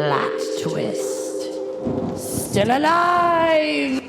Plot twist. Still alive!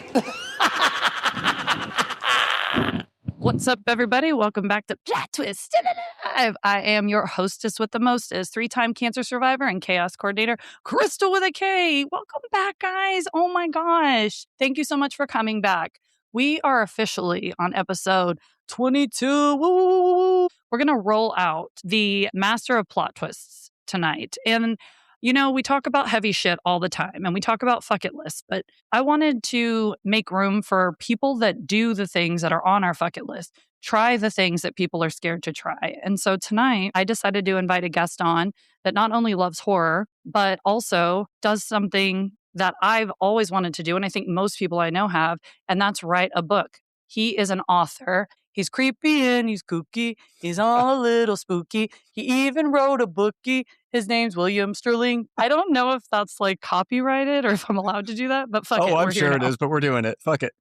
What's up, everybody? Welcome back to Plot Twist Still Alive. I am your hostess with the mostest, 3-time cancer survivor and chaos coordinator, Crystal with a K. Welcome back, guys. Oh my gosh. Thank you so much for coming back. We are officially on episode 22. Woo, woo, woo, woo. We're going to roll out the master of plot twists tonight. And you know, we talk about heavy shit all the time and we talk about fuck it lists, but I wanted to make room for people that do the things that are on our fuck it list, try the things that people are scared to try. And so tonight I decided to invite a guest on that not only loves horror, but also does something that I've always wanted to do. And I think most people I know have, and that's write a book. He is an author. He's creepy and he's kooky. He's all a little spooky. He even wrote a bookie. His name's William Sterling. I don't know if that's like copyrighted or if I'm allowed to do that, but fuck it. I'm sure it is, but we're doing it. Fuck it.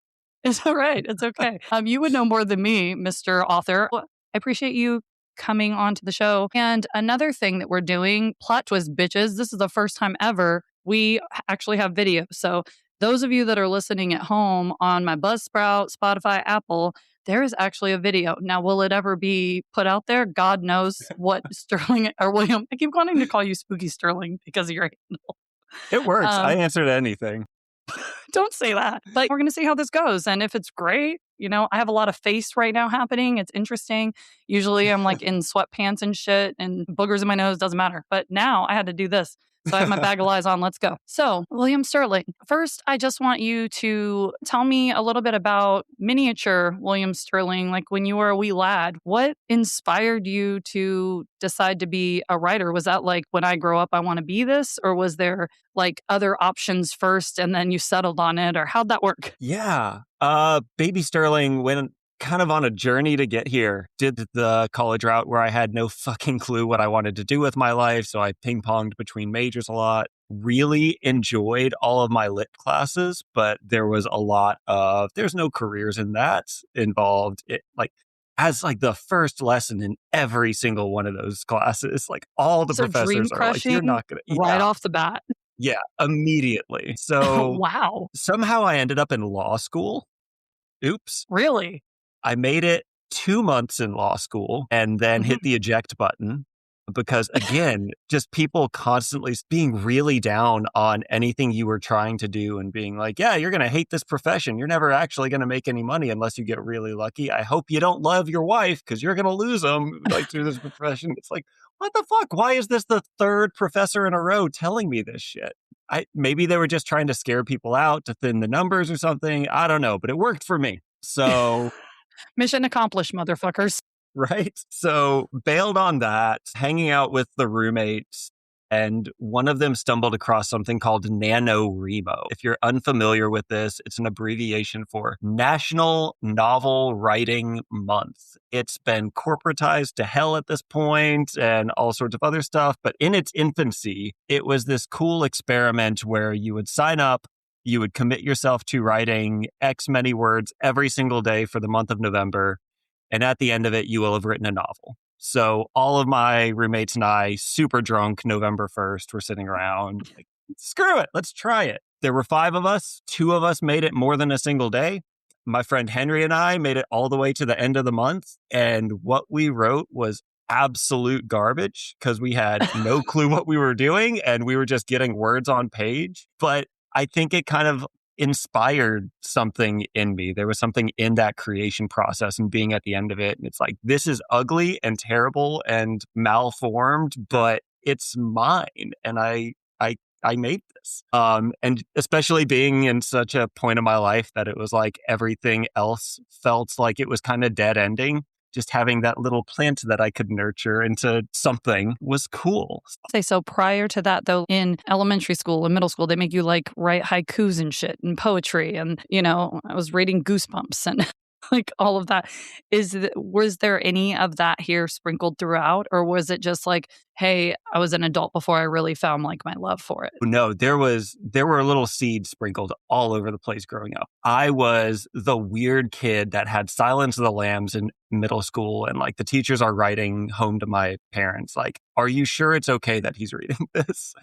It's all right. It's okay. You would know more than me, Mr. Author. Well, I appreciate you coming onto the show. And another thing that we're doing, plot twist bitches, this is the first time ever we actually have video. So those of you that are listening at home on my Buzzsprout, Spotify, Apple, there is actually a video. Now, will it ever be put out there? God knows what Sterling or William. I keep wanting to call you Spooky Sterling because of your handle. It works. I answer to anything. Don't say that. But we're going to see how this goes. And if it's great, you know, I have a lot of face right now happening. It's interesting. Usually I'm like in sweatpants and shit and boogers in my nose. Doesn't matter. But now I had to do this. So I have my bag of lies on. Let's go. So, William Sterling, first, I just want you to tell me a little bit about miniature William Sterling. Like when you were a wee lad, what inspired you to decide to be a writer? Was that like, when I grow up, I want to be this? Or was there like other options first and then you settled on it? Or how'd that work? Yeah. Baby Sterling went kind of on a journey to get here. Did the college route where I had no fucking clue what I wanted to do with my life. So I ping-ponged between majors a lot. Really enjoyed all of my lit classes, but there was a lot of, there's no careers in that involved. It like, as like the first lesson in every single one of those classes, like all the professors are like, you're not going to. Right off the bat. Yeah, immediately. So wow. Somehow I ended up in law school. Oops. Really? I made it 2 months in law school and then hit the eject button because, again, just people constantly being really down on anything you were trying to do and being like, yeah, you're going to hate this profession. You're never actually going to make any money unless you get really lucky. I hope you don't love your wife because you're going to lose them like through this profession. It's like, what the fuck? Why is this the third professor in a row telling me this shit? Maybe they were just trying to scare people out to thin the numbers or something. I don't know, but it worked for me. So... Mission accomplished, motherfuckers. Right? So bailed on that, hanging out with the roommates, and one of them stumbled across something called NaNoWriMo. If you're unfamiliar with this, it's an abbreviation for National Novel Writing Month. It's been corporatized to hell at this point and all sorts of other stuff. But in its infancy, it was this cool experiment where you would sign up, you would commit yourself to writing X many words every single day for the month of November. And at the end of it, you will have written a novel. So all of my roommates and I, super drunk, November 1st, we're sitting around like, screw it, let's try it. There were 5 of us. 2 of us made it more than a single day. My friend Henry and I made it all the way to the end of the month. And what we wrote was absolute garbage because we had no clue what we were doing. And we were just getting words on page. But I think it kind of inspired something in me. There was something in that creation process and being at the end of it. And it's like, this is ugly and terrible and malformed, but it's mine. And I made this. And especially being in such a point of my life that it was like everything else felt like it was kind of dead ending. Just having that little plant that I could nurture into something was cool. So prior to that, though, in elementary school and middle school, they make you like write haikus and shit and poetry. And, you know, I was reading Goosebumps and like all of that. Was there any of that here sprinkled throughout? Or was it just like, hey, I was an adult before I really found like my love for it? No, there were little seeds sprinkled all over the place growing up. I was the weird kid that had Silence of the Lambs in middle school. And like the teachers are writing home to my parents, like, are you sure it's okay that he's reading this?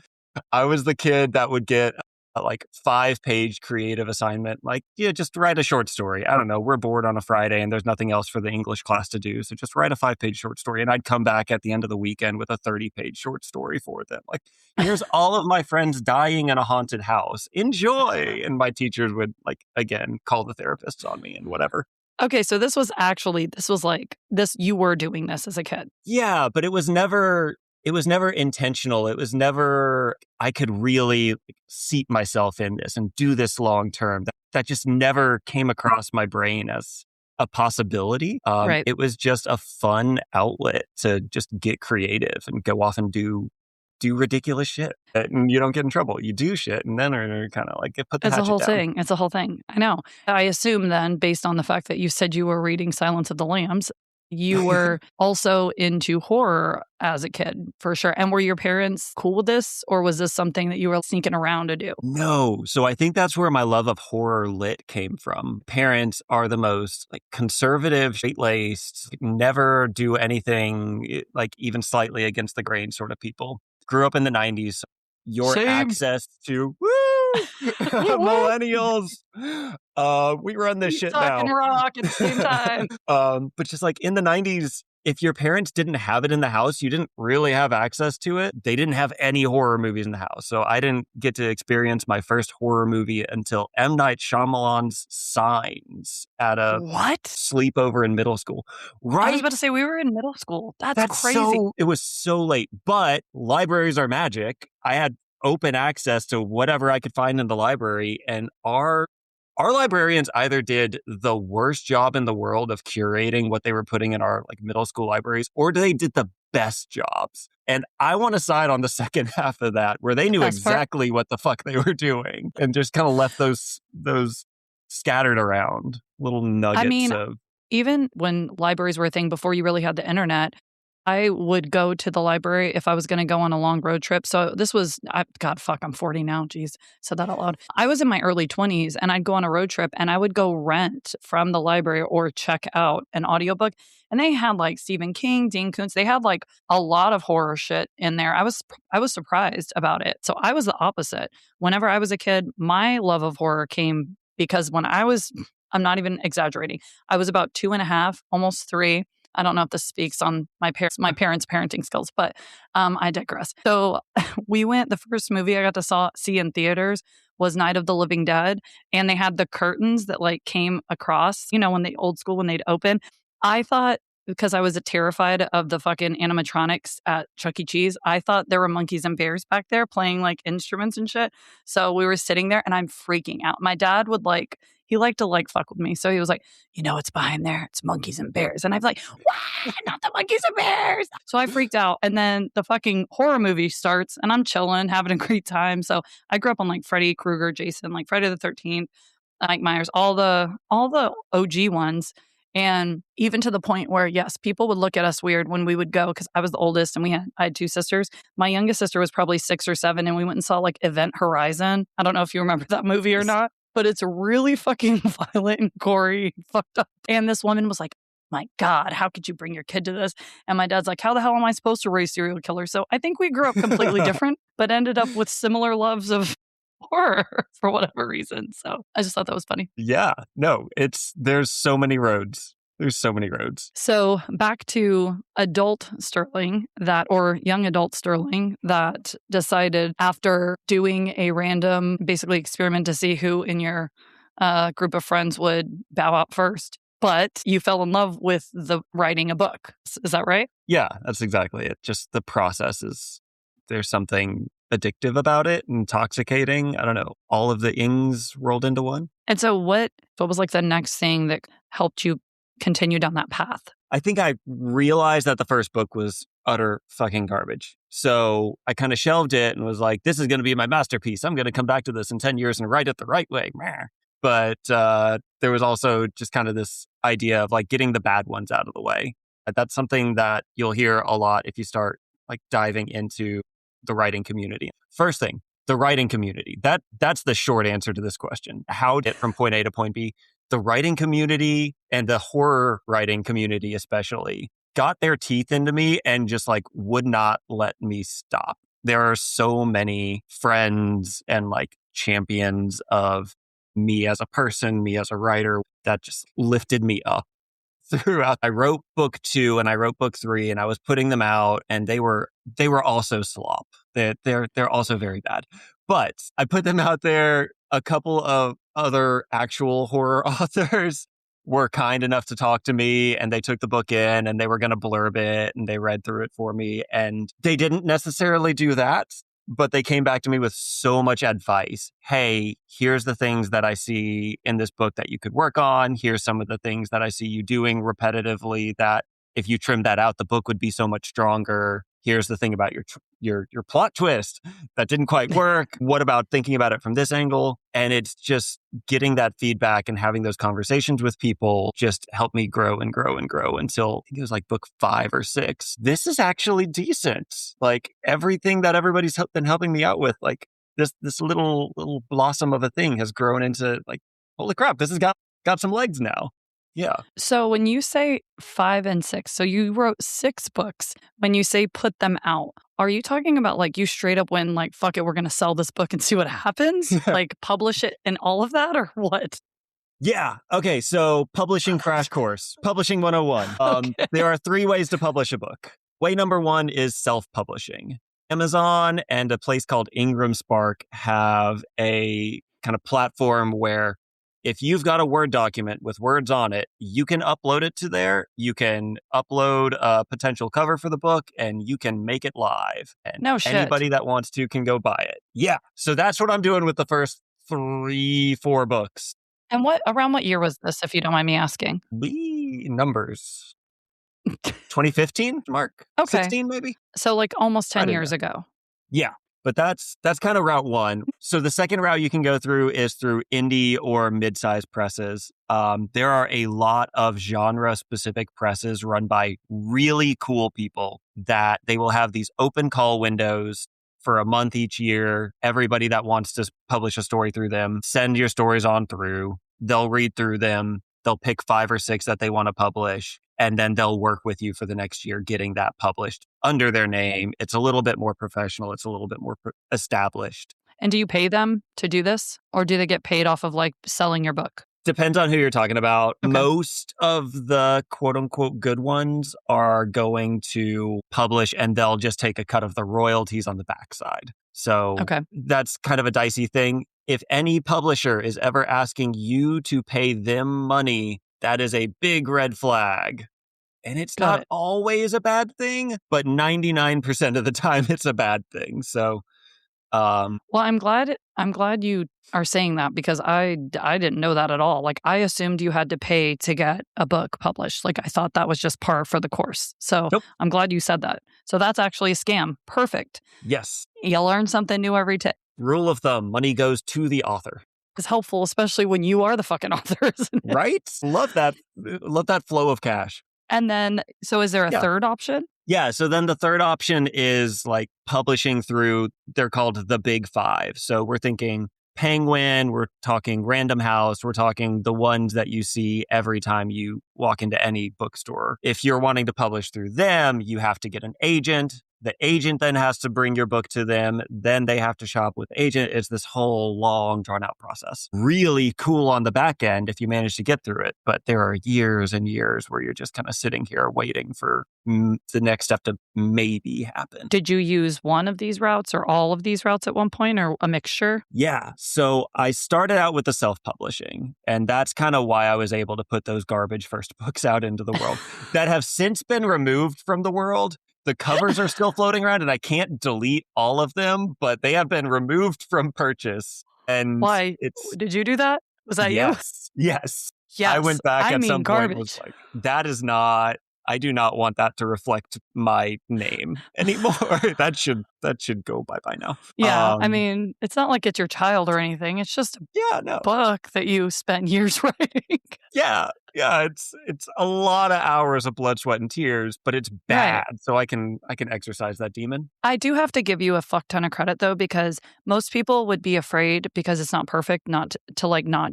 I was the kid that would get a 5-page creative assignment. Like, yeah, just write a short story. I don't know. We're bored on a Friday and there's nothing else for the English class to do. So just write a 5-page short story. And I'd come back at the end of the weekend with a 30-page short story for them. Like, here's all of my friends dying in a haunted house. Enjoy. And my teachers would, again, call the therapists on me and whatever. Okay, so this was you were doing this as a kid. Yeah, but it was never intentional. It was never, I could really seat myself in this and do this long term. That just never came across my brain as a possibility. Right. It was just a fun outlet to just get creative and go off and do ridiculous shit. And you don't get in trouble. You do shit and then are kind of put the hatchet down. It's a whole thing. I know. I assume then, based on the fact that you said you were reading Silence of the Lambs, you were also into horror as a kid, for sure. And were your parents cool with this? Or was this something that you were sneaking around to do? No. So I think that's where my love of horror lit came from. Parents are the most conservative, straight-laced, never do anything even slightly against the grain sort of people. Grew up in the 90s. Your access to millennials. We run this shit now. Talking rock at the same time. But just in the 90s, if your parents didn't have it in the house, you didn't really have access to it. They didn't have any horror movies in the house. So I didn't get to experience my first horror movie until M. Night Shyamalan's Signs at a sleepover in middle school. Right? I was about to say, we were in middle school. That's crazy. It was so late. But libraries are magic. I had open access to whatever I could find in the library. And our librarians either did the worst job in the world of curating what they were putting in our middle school libraries, or they did the best jobs. And I want to side on the second half of that, where they knew exactly what the fuck they were doing and just kind of left those scattered around little nuggets of. Even when libraries were a thing before you really had the internet, I would go to the library if I was going to go on a long road trip. So this was, I'm 40 now. Jeez, said that out loud. I was in my early 20s and I'd go on a road trip and I would go rent from the library or check out an audiobook. And they had Stephen King, Dean Koontz. They had a lot of horror shit in there. I was surprised about it. So I was the opposite. Whenever I was a kid, my love of horror came because when I'm not even exaggerating, I was about 2.5, almost 3. I don't know if this speaks on my parents' parenting skills, but I digress. So the first movie I got to see in theaters was Night of the Living Dead. And they had the curtains that came across, when they'd open. I thought, because I was terrified of the fucking animatronics at Chuck E. Cheese, I thought there were monkeys and bears back there playing instruments and shit. So we were sitting there and I'm freaking out. My dad would he liked to fuck with me. So he was like, it's behind there. It's monkeys and bears. And I'm like, what? Not the monkeys and bears. So I freaked out. And then the fucking horror movie starts and I'm chilling, having a great time. So I grew up on Freddy Krueger, Jason, Friday the 13th, Mike Myers, all the OG ones. And even to the point where, yes, people would look at us weird when we would go, because I was the oldest and I had 2 sisters. My youngest sister was probably 6 or 7 and we went and saw Event Horizon. I don't know if you remember that movie or not, but it's really fucking violent and gory, fucked up. And this woman was like, my God, how could you bring your kid to this? And my dad's like, how the hell am I supposed to raise serial killers? So I think we grew up completely different, but ended up with similar loves of horror for whatever reason. So I just thought that was funny. Yeah, no, there's so many roads. There's so many roads. So back to adult Sterling or young adult Sterling that decided, after doing a random basically experiment to see who in your group of friends would bow out first, but you fell in love with writing a book. Is that right? Yeah, that's exactly it. Just the process there's something addictive about it, intoxicating. I don't know. All of the ings rolled into one. And so what was the next thing that helped you continue down that path? I think I realized that the first book was utter fucking garbage. So I kind of shelved it and was like, this is going to be my masterpiece. I'm going to come back to this in 10 years and write it the right way. But there was also just kind of this idea of getting the bad ones out of the way. That's something that you'll hear a lot if you start diving into the writing community. First thing, the writing community. That's the short answer to this question. How to get from point A to point B. The writing community and the horror writing community especially got their teeth into me and just would not let me stop. there are so many friends and like champions of me as a person, me as a writer that just lifted me up throughout. I wrote book 2 and I wrote book 3 and I was putting them out and they were also slop. They're also very bad. But I put them out there. A couple of other actual horror authors were kind enough to talk to me and they took the book in and they were going to blurb it and they read through it for me. And they didn't necessarily do that, but they came back to me with so much advice. Hey, here's the things that I see in this book that you could work on. Here's some of the things that I see you doing repetitively that if you trimmed that out, the book would be so much stronger. Here's the thing about your plot twist that didn't quite work. What about thinking about it from this angle? And it's just getting that feedback and having those conversations with people just helped me grow and grow and grow until I think it was like book 5 or 6. This is actually decent. Like everything that everybody's been helping me out with, like this little blossom of a thing has grown into like, holy crap, this has got some legs now. Yeah. So when you say 5 and 6, so you wrote 6 books. When you say put them out, are you talking about like you straight up went like, fuck it, we're going to sell this book and see what happens? Like publish it and all of that or what? Yeah. Okay. So publishing crash course, publishing 101. Okay. There are 3 ways to publish a book. Way number 1 is self-publishing. Amazon and a place called Ingram Spark have a kind of platform where if you've got a Word document with words on it, you can upload it to there. You can upload a potential cover for the book and you can make it live. And No shit. anybody that wants to can go buy it. Yeah. So that's what I'm doing with the first 3-4 books. And around what year was this, if you don't mind me asking? Numbers. 2015, Mark? Okay. 16 maybe? So like almost 10 Right in years there. ago. Yeah. But that's kind of route 1. So the second route you can go through is through indie or mid-sized presses. There are a lot of genre-specific presses run by really cool people that they will have these open call windows for a month each year. Everybody that wants to publish a story through them, send your stories on through. They'll read through them. They'll pick 5 or 6 that they want to publish. And then they'll work with you for the next year getting that published under their name. It's a little bit more professional. It's a little bit more established. And do you pay them to do this? Or do they get paid off of like selling your book? Depends on who you're talking about. Okay. Most of the quote unquote good ones are going to publish and they'll just take a cut of the royalties on the backside. So Okay. that's kind of a dicey thing. If any publisher is ever asking you to pay them money, that is a big red flag. And it's Got not it. always a bad thing, but 99% of the time it's a bad thing. So, Well, I'm glad you are saying that because I didn't know that at all. Like I assumed you had to pay to get a book published. Like I thought that was just par for the course. So Nope. I'm glad you said that. So that's actually a scam. Perfect. yes, You learn something new every day. rule of thumb, money goes to the author. It's helpful, especially when you are the fucking author, isn't it? Right? Love that flow of cash. And then, so is there a Yeah. third option? Yeah. So then the third option is like publishing through, they're called the big 5. So we're thinking Penguin, we're talking Random House, we're talking the ones that you see every time you walk into any bookstore. If you're wanting to publish through them, you have to get an agent. The agent then has to bring your book to them. Then they have to shop with the agent. It's this whole long, drawn out process. Really cool on the back end if you manage to get through it. But there are years and years where you're just kind of sitting here waiting for the next step to maybe happen. Did you use one of these routes or all of these routes at one point or a mixture? Yeah. So I started out with the self-publishing, and that's kind of why I was able to put those garbage first books out into the world that have since been removed from the world. The covers are still floating around and I can't delete all of them, but they have been removed from purchase. And Why? it's Did you do that? Was that you? yes. Yes. I went back at some garbage. point was like, that is not, I do not want that to reflect my name anymore. that should go bye now. Yeah. I mean, it's not like it's your child or anything. It's just a Yeah, no. book that you spent years writing. Yeah. It's a lot of hours of blood, sweat, and tears, but it's bad. Right. So I can exercise that demon. I do have to give you a fuck ton of credit though, because most people would be afraid because it's not perfect not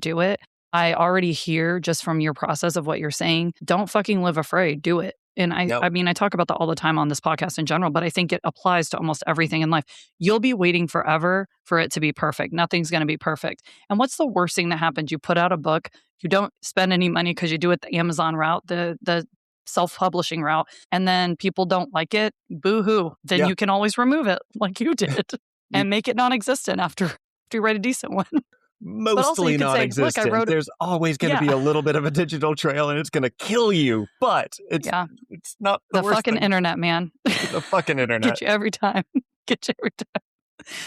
do it. I already hear just from your process of what you're saying, don't fucking live afraid, do it. And I mean, I talk about that all the time on this podcast in general, but I think it applies to almost everything in life. You'll be waiting forever for it to be perfect. Nothing's going to be perfect. And what's the worst thing that happens? You put out a book, you don't spend any money because you do it the Amazon route, the self-publishing route, and then people don't like it. Boo-hoo. Then you can always remove it like you did and make it non-existent after you write a decent one. Mostly non-existent. Say, look, There's always going to be a little bit of a digital trail, and it's going to kill you. But it's not the worst fucking thing. Internet, man. The fucking internet. Get you every time.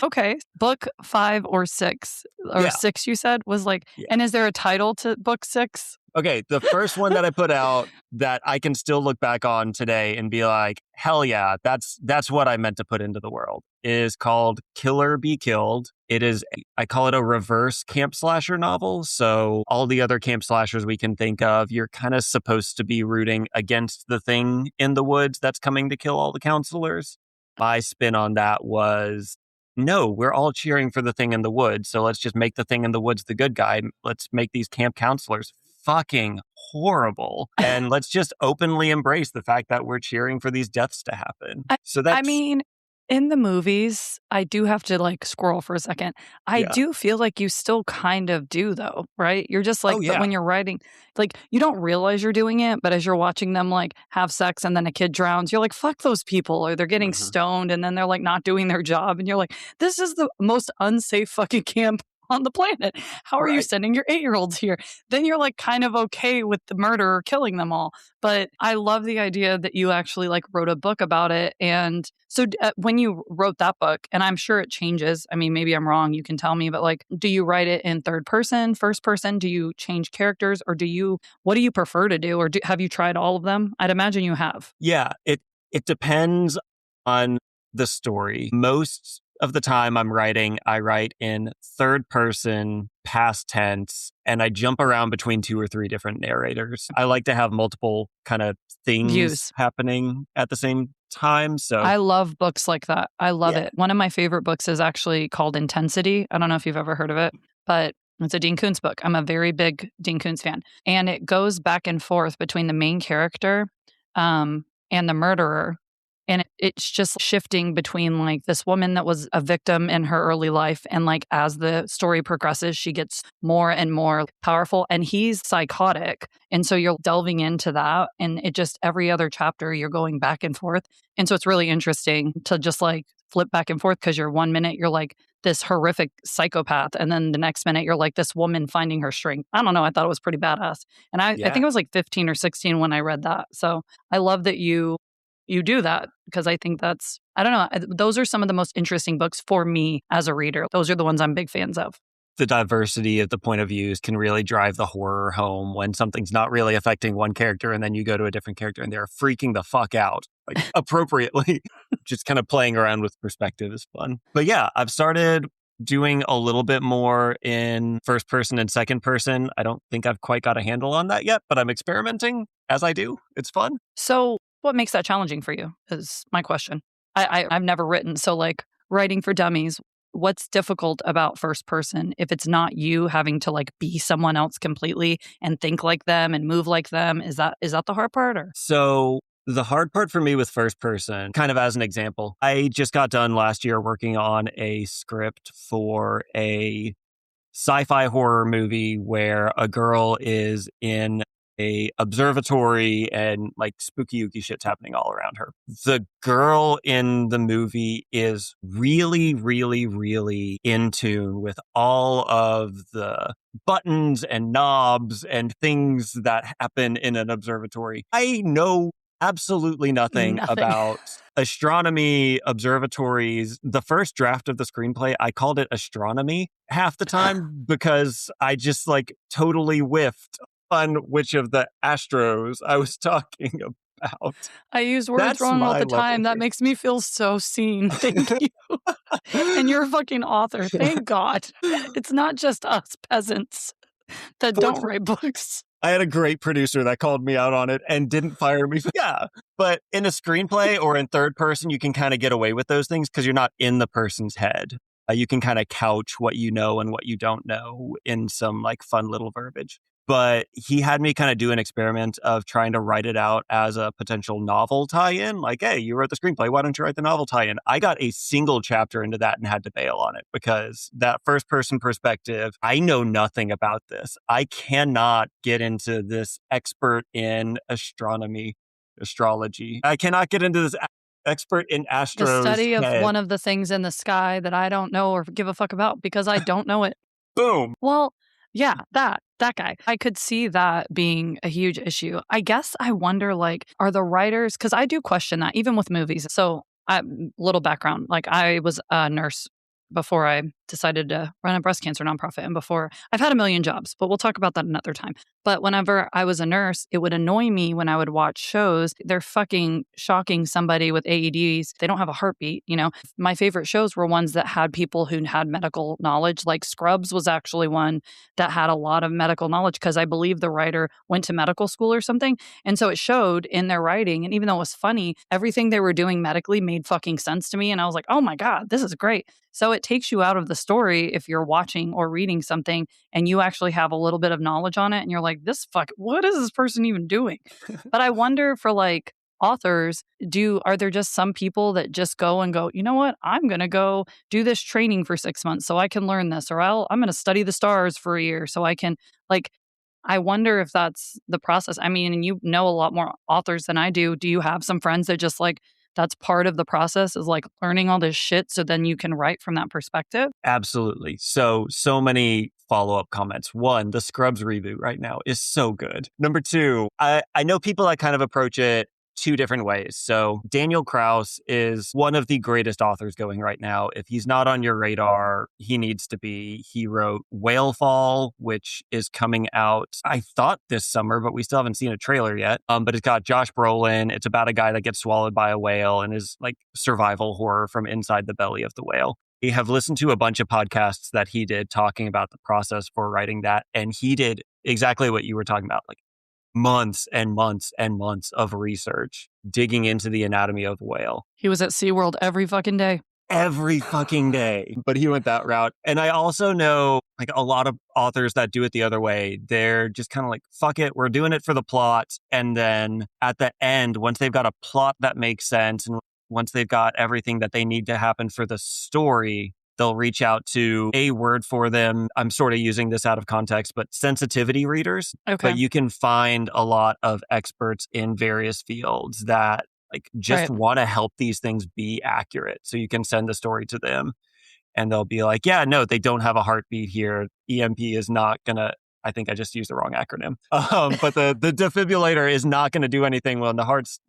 Okay. Book 5 or 6 or 6, you said, was like, and is there a title to book 6? Okay. The first one that I put out that I can still look back on today and be like, hell yeah, that's what I meant to put into the world, is called Killer Be Killed. It is, I call it a reverse camp slasher novel. So all the other camp slashers we can think of, you're kind of supposed to be rooting against the thing in the woods that's coming to kill all the counselors. My spin on that was, no, we're all cheering for the thing in the woods. So let's just make the thing in the woods the good guy. Let's make these camp counselors fucking horrible. And let's just openly embrace the fact that we're cheering for these deaths to happen. I mean, in the movies, I do have to like scroll for a second. I do feel like you still kind of do though, right? You're just like, when you're writing, like you don't realize you're doing it, but as you're watching them like have sex and then a kid drowns, you're like, fuck those people, or they're getting stoned and then they're like not doing their job. And you're like, this is the most unsafe fucking camp on the planet. How are you sending your 8-year-olds here? Then you're like kind of okay with the murderer killing them all. But I love the idea that you actually like wrote a book about it. And so when you wrote that book, and I'm sure it changes. I mean, maybe I'm wrong. You can tell me, but like, do you write it in third person, first person? Do you change characters, or what do you prefer to do? Or have you tried all of them? I'd imagine you have. Yeah, it depends on the story. Most of the time I write in third person, past tense, and I jump around between 2 or 3 different narrators. I like to have multiple kind of things happening at the same time. So I love books like that. I love it. One of my favorite books is actually called Intensity. I don't know if you've ever heard of it, but it's a Dean Koontz book. I'm a very big Dean Koontz fan. And it goes back and forth between the main character and the murderer. And it's just shifting between like this woman that was a victim in her early life. And like as the story progresses, she gets more and more powerful. And he's psychotic. And so you're delving into that. And it just every other chapter, you're going back and forth. And so it's really interesting to just like flip back and forth, because you're 1 minute, you're like this horrific psychopath. And then the next minute, you're like this woman finding her strength. I don't know. I thought it was pretty badass. And I think I was like 15 or 16 when I read that. So I love that you do that, because I think that's, I don't know, those are some of the most interesting books for me as a reader. Those are the ones I'm big fans of. The diversity of the point of views can really drive the horror home when something's not really affecting one character and then you go to a different character and they're freaking the fuck out, like appropriately. Just kind of playing around with perspective is fun. But yeah, I've started doing a little bit more in first person and second person. I don't think I've quite got a handle on that yet, but I'm experimenting as I do. It's fun. So what makes that challenging for you is my question. I've never written. So like writing for dummies, what's difficult about first person if it's not you having to like be someone else completely and think like them and move like them? Is that the hard part? Or? So the hard part for me with first person, kind of as an example, I just got done last year working on a script for a sci-fi horror movie where a girl is in a observatory and like spooky ooky shit's happening all around her. The girl in the movie is really, really, really in tune with all of the buttons and knobs and things that happen in an observatory. I know absolutely nothing about astronomy, observatories. The first draft of the screenplay, I called it astronomy half the time because I just like totally whiffed on which of the astros I was talking about. I use words wrong all the time. That makes me feel so seen. Thank you. And you're a fucking author. Thank God. It's not just us peasants that don't write books. I had a great producer that called me out on it and didn't fire me. Yeah. But in a screenplay or in third person, you can kind of get away with those things because you're not in the person's head. You can kind of couch what you know and what you don't know in some like fun little verbiage. But he had me kind of do an experiment of trying to write it out as a potential novel tie-in. Like, hey, you wrote the screenplay. Why don't you write the novel tie-in? I got a single chapter into that and had to bail on it because that first-person perspective, I know nothing about this. I cannot get into this expert in astrology. I cannot get into this expert in The Astro's study of head. one of the things in the sky that I don't know or give a fuck about because I don't know it. Boom. Well, yeah, that guy. I could see that being a huge issue. I guess I wonder, like, are the writers, because I do question that even with movies. So, little background, like I was a nurse before I decided to run a breast cancer nonprofit, and before I've had a million jobs, but we'll talk about that another time. But whenever I was a nurse, it would annoy me when I would watch shows. They're fucking shocking somebody with AEDs. They don't have a heartbeat. You know, my favorite shows were ones that had people who had medical knowledge. Like Scrubs was actually one that had a lot of medical knowledge because I believe the writer went to medical school or something. And so it showed in their writing. And even though it was funny, everything they were doing medically made fucking sense to me. And I was like, oh my God, this is great. So it takes you out of the story if you're watching or reading something and you actually have a little bit of knowledge on it and you're like, what is this person even doing? But I wonder for like authors, are there just some people that just go and go, you know what, I'm going to go do this training for 6 months so I can learn this, or I'm going to study the stars for a year so I can, like, I wonder if that's the process. I mean, and you know a lot more authors than I do. Do you have some friends that just like, that's part of the process is like learning all this shit so then you can write from that perspective? Absolutely. So many follow-up comments. One, the Scrubs reboot right now is so good. Number two, I know people that kind of approach it two different ways. So Daniel Kraus is one of the greatest authors going right now. If he's not on your radar, he needs to be. He wrote Whalefall, which is coming out, I thought this summer, but we still haven't seen a trailer yet. But it's got Josh Brolin. It's about a guy that gets swallowed by a whale and is like survival horror from inside the belly of the whale. I have listened to a bunch of podcasts that he did talking about the process for writing that. And he did exactly what you were talking about, like months and months and months of research digging into the anatomy of a whale. He was at SeaWorld every fucking day. Every fucking day. But he went that route. And I also know like a lot of authors that do it the other way. They're just kind of like, fuck it, we're doing it for the plot. And then at the end, once they've got a plot that makes sense and once they've got everything that they need to happen for the story, they'll reach out to a word for them. I'm sort of using this out of context, but sensitivity readers. Okay. But you can find a lot of experts in various fields that like just Right. want to help these things be accurate. So you can send the story to them and they'll be like, yeah, no, they don't have a heartbeat here. EMP is not going to, I think I just used the wrong acronym. But the defibrillator is not going to do anything when the heart's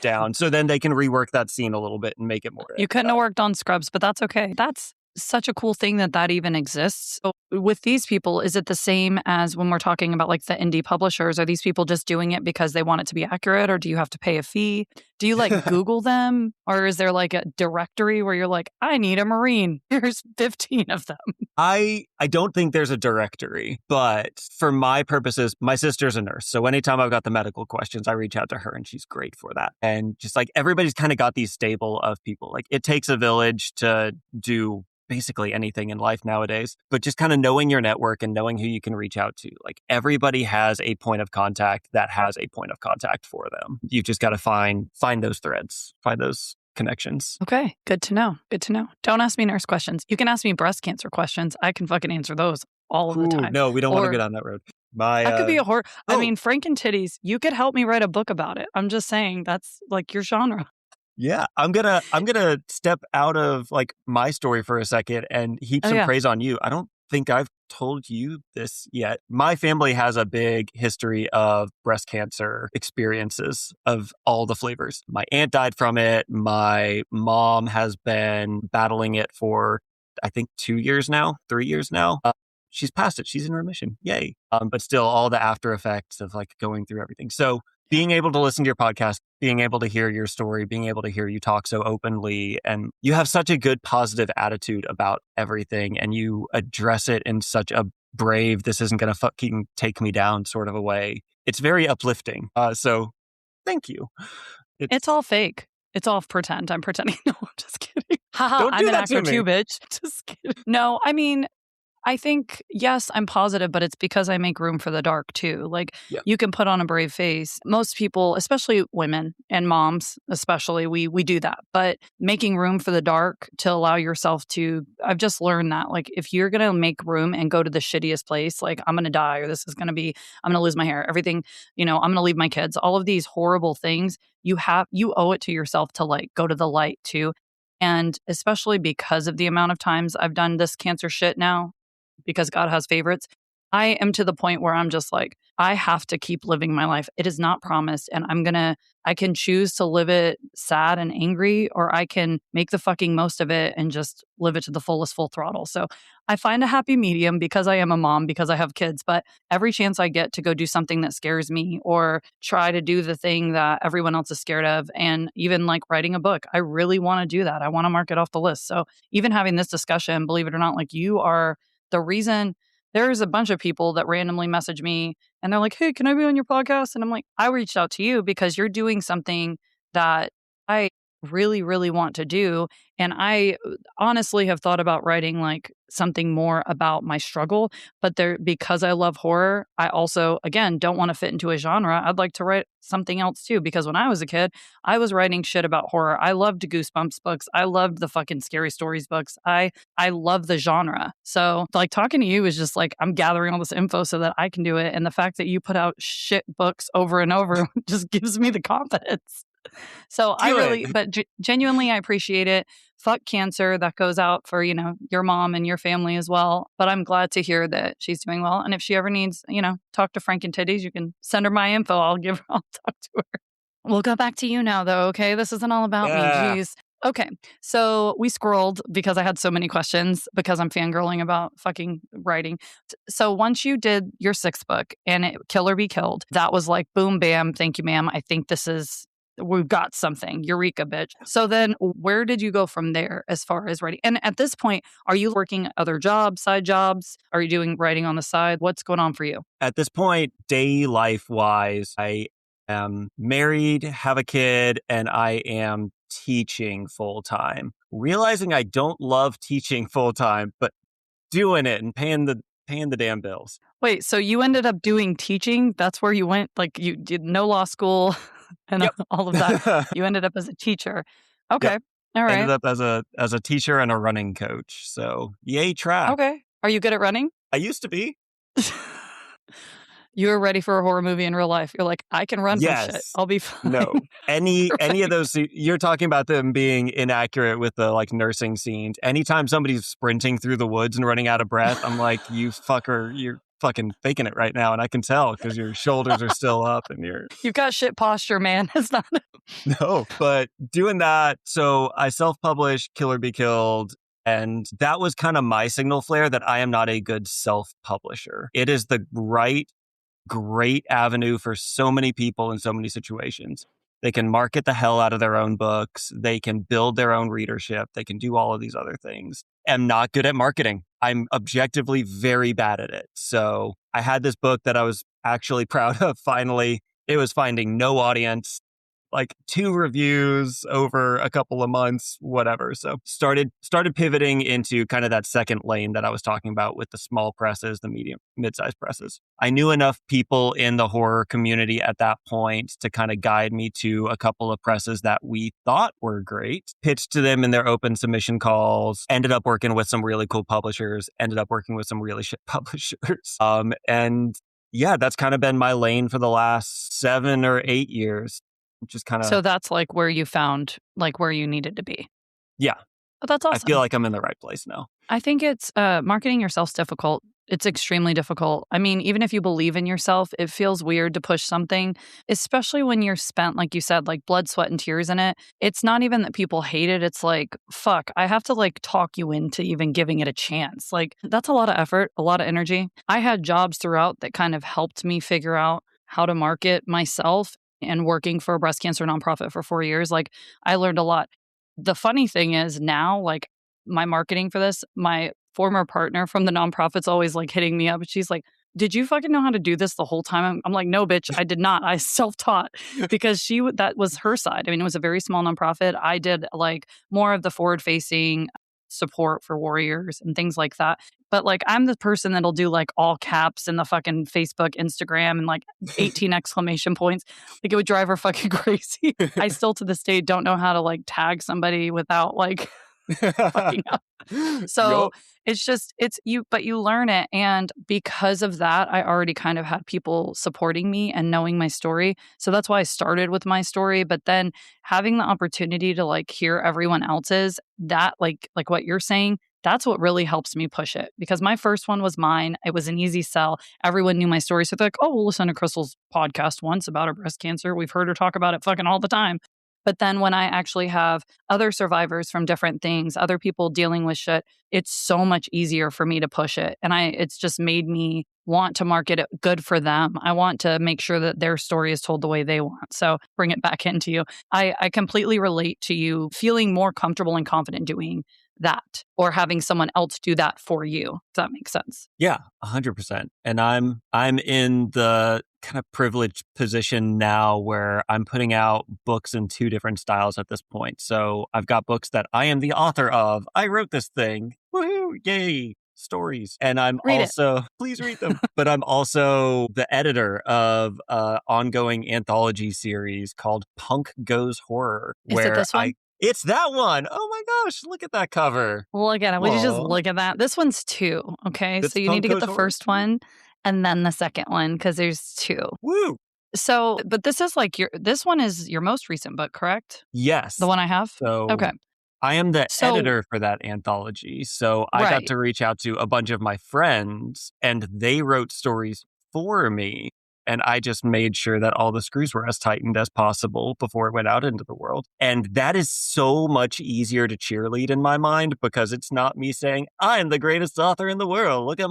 down. So then they can rework that scene a little bit and make it more. You couldn't have worked on Scrubs, but that's okay. That's such a cool thing that even exists. So with these people, is it the same as when we're talking about like the indie publishers? Are these people just doing it because they want it to be accurate, or do you have to pay a fee? Do you like Google them, or is there like a directory where you're like, I need a Marine, here's 15 of them? I don't think there's a directory, but for my purposes, my sister's a nurse. So anytime I've got the medical questions, I reach out to her and she's great for that. And just like everybody's kind of got these stable of people. Like it takes a village to do basically anything in life nowadays, but just kind of knowing your network and knowing who you can reach out to. Like everybody has a point of contact that has a point of contact for them. You've just got to find those threads, find those connections. Okay, good to know. Good to know. Don't ask me nurse questions. You can ask me breast cancer questions. I can fucking answer those all of the time. No, we don't want to go down that road. That could be a horror. I oh. mean, Frank and Titties, you could help me write a book about it. I'm just saying that's like your genre. Yeah, I'm gonna step out of like my story for a second and heap some praise on you. I don't think I've told you this yet. My family has a big history of breast cancer experiences of all the flavors. My aunt died from it. My mom has been battling it for, I think, 3 years now. She's past it. She's in remission. Yay. But still all the after effects of like going through everything. So being able to listen to your podcast, being able to hear your story, being able to hear you talk so openly, and you have such a good positive attitude about everything and you address it in such a brave, this isn't going to fucking take me down sort of a way. It's very uplifting. So thank you. It's all fake. It's all pretend. I'm pretending. No, I'm just kidding. Haha, Don't do I'm an that to actor me. too, bitch. Just kidding. No, I mean, I think, yes, I'm positive, but it's because I make room for the dark too. Like, Yeah. you can put on a brave face. Most people, especially women and moms, especially, we do that. But making room for the dark to allow yourself to, I've just learned that, like, if you're going to make room and go to the shittiest place, like, I'm going to die, or this is going to be, I'm going to lose my hair, everything, I'm going to leave my kids, all of these horrible things, you owe it to yourself to, like, go to the light too. And especially because of the amount of times I've done this cancer shit now, because God has favorites, I am to the point where I'm just like, I have to keep living my life. It is not promised. And I can choose to live it sad and angry, or I can make the fucking most of it and just live it to the fullest, full throttle. So I find a happy medium because I am a mom, because I have kids. But every chance I get to go do something that scares me, or try to do the thing that everyone else is scared of, and even like writing a book, I really want to do that. I want to mark it off the list. So even having this discussion, believe it or not, like, you are the reason. There's a bunch of people that randomly message me and they're like, hey, can I be on your podcast? And I'm like, I reached out to you because you're doing something that I really, really want to do. And I honestly have thought about writing like something more about my struggle. But because I love horror, I also, again, don't want to fit into a genre. I'd like to write something else too. Because when I was a kid, I was writing shit about horror. I loved Goosebumps books. I loved the fucking Scary Stories books. I love the genre. So like, talking to you is just like, I'm gathering all this info so that I can do it. And the fact that you put out shit books over and over just gives me the confidence. So genuinely, I appreciate it. Fuck cancer. That goes out for, your mom and your family as well. But I'm glad to hear that she's doing well. And if she ever needs, talk to Frank and Titties, you can send her my info. I'll talk to her. We'll go back to you now, though. Okay. This isn't all about me. Jeez. Okay. So we scrolled because I had so many questions because I'm fangirling about fucking writing. So once you did your sixth book and Kill or Be Killed, that was like, boom, bam. Thank you, ma'am. I think we've got something. Eureka, bitch. So then where did you go from there as far as writing? And at this point, are you working other jobs, side jobs? Are you doing writing on the side? What's going on for you? At this point, day life wise, I am married, have a kid, and I am teaching full time. Realizing I don't love teaching full time, but doing it and paying the damn bills. Wait, so you ended up doing teaching? That's where you went? Like, you did no law school and Yep. all of that. You ended up as a teacher. Okay. Yep. All right. Ended up as a teacher and a running coach. So yay, track. Okay. Are you good at running? I used to be. You were ready for a horror movie in real life. You're like, I can run from shit. I'll be fine. No. Any of those, you're talking about them being inaccurate with the like nursing scenes. Anytime somebody's sprinting through the woods and running out of breath, I'm like, you fucker, you're fucking faking it right now. And I can tell because your shoulders are still up and you've got shit posture, man. It's not. No, but doing that. So I self-published Kill or Be Killed. And that was kind of my signal flare that I am not a good self-publisher. It is the great avenue for so many people in so many situations. They can market the hell out of their own books. They can build their own readership. They can do all of these other things. I'm not good at marketing. I'm objectively very bad at it. So I had this book that I was actually proud of. Finally, it was finding no audience, like 2 reviews over a couple of months, whatever. So started pivoting into kind of that second lane that I was talking about with the small presses, the medium, mid-sized presses. I knew enough people in the horror community at that point to kind of guide me to a couple of presses that we thought were great, pitched to them in their open submission calls, ended up working with some really cool publishers, ended up working with some really shit publishers. And yeah, that's kind of been my lane for the last 7 or 8 years. Just kind of. So that's like where you found like where you needed to be. Yeah. Oh, that's awesome. I feel like I'm in the right place now. I think it's marketing yourself's difficult. It's extremely difficult. I mean, even if you believe in yourself, it feels weird to push something, especially when you're spent, like you said, like blood, sweat, and tears in it. It's not even that people hate it. It's like, fuck, I have to like talk you into even giving it a chance. Like, that's a lot of effort, a lot of energy. I had jobs throughout that kind of helped me figure out how to market myself. And working for a breast cancer nonprofit for 4 years, like, I learned a lot. The funny thing is now, like, my marketing for this, my former partner from the nonprofit's always like hitting me up. She's like, did you fucking know how to do this the whole time? I'm like, no, bitch, I did not. I self-taught because that was her side. I mean, it was a very small nonprofit. I did like more of the forward-facing support for warriors and things like that. but like I'm the person that'll do like all caps in the fucking Facebook, Instagram, and like 18 exclamation points. Like it would drive her fucking crazy. I still to this day don't know how to like tag somebody without like fucking up. So Yup. it's you, but you learn it. And because of that, I already kind of had people supporting me and knowing my story. So that's why I started with my story. But then having the opportunity to like hear everyone else's, that like what you're saying, that's what really helps me push it. Because my first one was mine. It was an easy sell. Everyone knew my story. So they're like, oh, we'll listen to Crystal's podcast once about her breast cancer. We've heard her talk about it fucking all the time. But then when I actually have other survivors from different things, other people dealing with shit, it's so much easier for me to push it. And it's just made me want to market it good for them. I want to make sure that their story is told the way they want. So bring it back into you. I completely relate to you feeling more comfortable and confident doing that or having someone else do that for you. If that makes sense. Yeah, 100%. And I'm in the kind of privileged position now where I'm putting out books in 2 different styles at this point. So I've got books that I am the author of. I wrote this thing. Woohoo! Yay! Stories. And I'm please read them. But I'm also the editor of an ongoing anthology series called Punk Goes Horror. Is it this one? It's that one. Oh my gosh, look at that cover. Look at it. Would you just look at that? This one's 2. Okay. This So you Punk need to get Goes the Horror. first one and then the second one because there's 2. Woo! So, but this is like this one is your most recent book, correct? Yes. The one I have? So Okay. I am the So- editor for that anthology. So I got Right. to reach out to a bunch of my friends and they wrote stories for me. And I just made sure that all the screws were as tightened as possible before it went out into the world. And that is so much easier to cheerlead in my mind because it's not me saying, I'm the greatest author in the world. Look at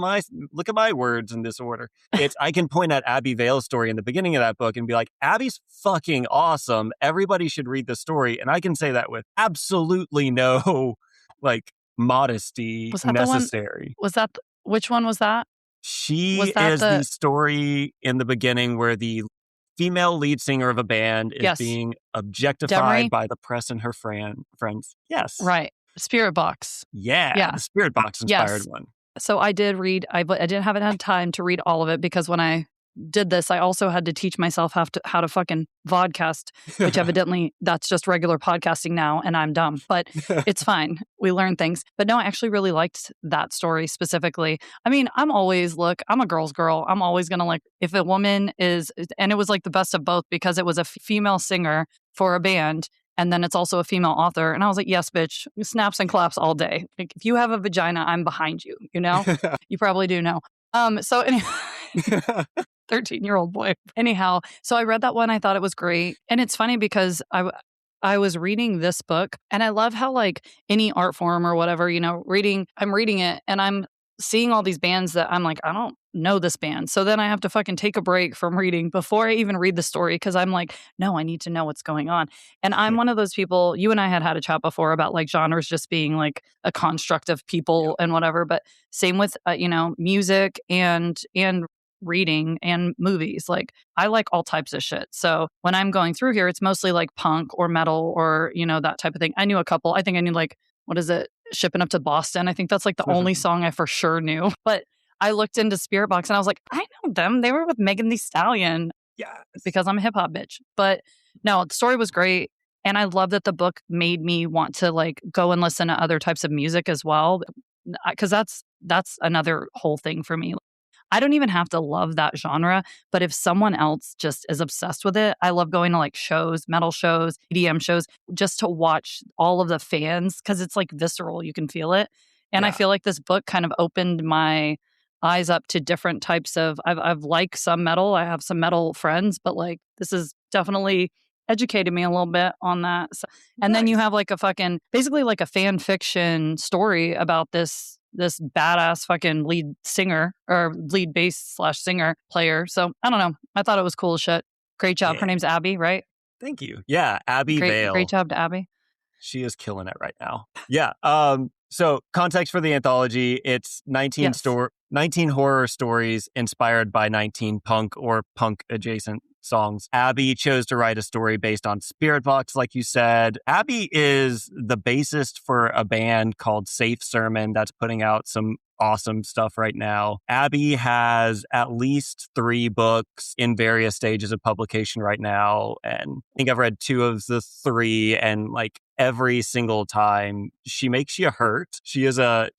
my words in this order. It's I can point at Abby Vale's story in the beginning of that book and be like, Abby's fucking awesome. Everybody should read the story. And I can say that with absolutely no like modesty Was that the one- necessary. Which one was that? She Was that is the story in the beginning where the female lead singer of a band is Yes. being objectified Demery? by the press and her friends. Yes. Right. Spirit Box. Yeah. Yeah. The Spirit Box inspired Yes. one. So I did read, but I didn't haven't had time to read all of it because when I did this, I also had to teach myself how to fucking vodcast, which evidently that's just regular podcasting now, and I'm dumb. But it's fine. We learn things. But no, I actually really liked that story specifically. I mean, I'm a girl's girl. I'm always going to like, if a woman is, and it was like the best of both because it was a female singer for a band. And then it's also a female author. And I was like, yes, bitch, snaps and claps all day. Like, if you have a vagina, I'm behind you, you know? You probably do know. So anyway, 13-year-old boy. Anyhow, so I read that one. I thought it was great. And it's funny because I was reading this book and I love how like any art form or whatever, you know, I'm reading it and I'm seeing all these bands that I'm like, I don't know this band. So then I have to fucking take a break from reading before I even read the story because I'm like, no, I need to know what's going on. And I'm one of those people, you and I had a chat before about like genres just being like a construct of people and whatever. But same with, music and reading and movies. Like I like all types of shit. So when I'm going through here, it's mostly like punk or metal or, that type of thing. I knew a couple. I think I knew like, what is it? Shipping Up to Boston. I think that's like the only song I for sure knew. But I looked into Spirit Box and I was like, I know them. They were with Megan Thee Stallion. Yeah. Because I'm a hip hop bitch. But no, the story was great. And I love that the book made me want to like go and listen to other types of music as well. Because that's another whole thing for me. I don't even have to love that genre, but if someone else just is obsessed with it, I love going to like shows, metal shows, EDM shows, just to watch all of the fans because it's like visceral. You can feel it. And I feel like this book kind of opened my eyes up to different types of, I've liked some metal. I have some metal friends, but like this is definitely educated me a little bit on that. So, and then you have like basically like a fan fiction story about this badass fucking lead singer or lead bass / singer player. So I don't know. I thought it was cool as shit. Great job. Yeah. Her name's Abby, right? Thank you. Yeah. Abby Vale. Great job to Abby. She is killing it right now. Yeah. So context for the anthology, it's 19 horror stories inspired by 19 punk or punk adjacent songs. Abby chose to write a story based on Spirit Box, like you said. Abby is the bassist for a band called Safe Sermon that's putting out some awesome stuff right now. Abby has at least 3 books in various stages of publication right now. And I think I've read 2 of the 3, and like every single time she makes you hurt. She is a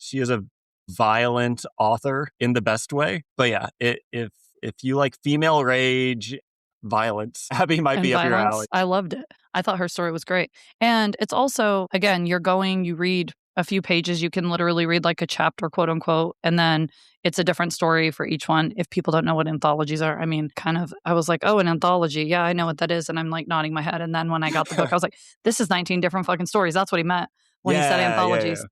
violent author in the best way. But yeah, if you like female rage, violence, Abby might be up your alley. I loved it. I thought her story was great. And it's also, again, you read a few pages, you can literally read like a chapter, quote unquote, and then it's a different story for each one. If people don't know what anthologies are, I mean, I was like, oh, an anthology. Yeah, I know what that is. And I'm like nodding my head. And then when I got the book, I was like, this is 19 different fucking stories. That's what he meant when he said anthologies.